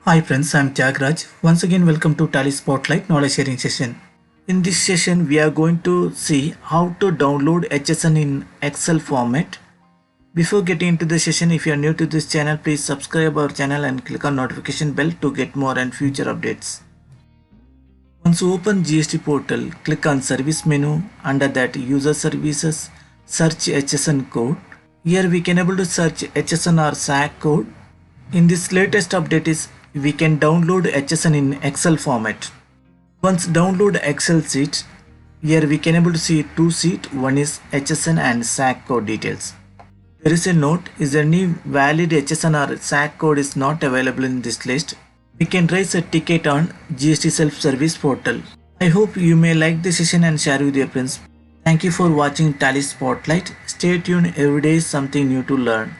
Hi friends, I'm Jagraj. Once again, welcome to Tally Spotlight Knowledge Sharing Session. In this session, we are going to see how to download HSN in Excel format. Before getting into the session, if you are new to this channel, please subscribe our channel and click on notification bell to get more and future updates. Once you open GST portal, click on Service menu. Under that, User Services, search HSN code. Here we can able to search HSN or SAC code. In this latest update we can download HSN in Excel format. Once download Excel sheet, here we can able to see two sheets, one is HSN and SAC code details. There is a note, is any valid HSN or SAC code is not available in this list. We can raise a ticket on GST self-service portal. I hope you may like this session and share with your friends. Thank you for watching Tally Spotlight. Stay tuned, every day is something new to learn.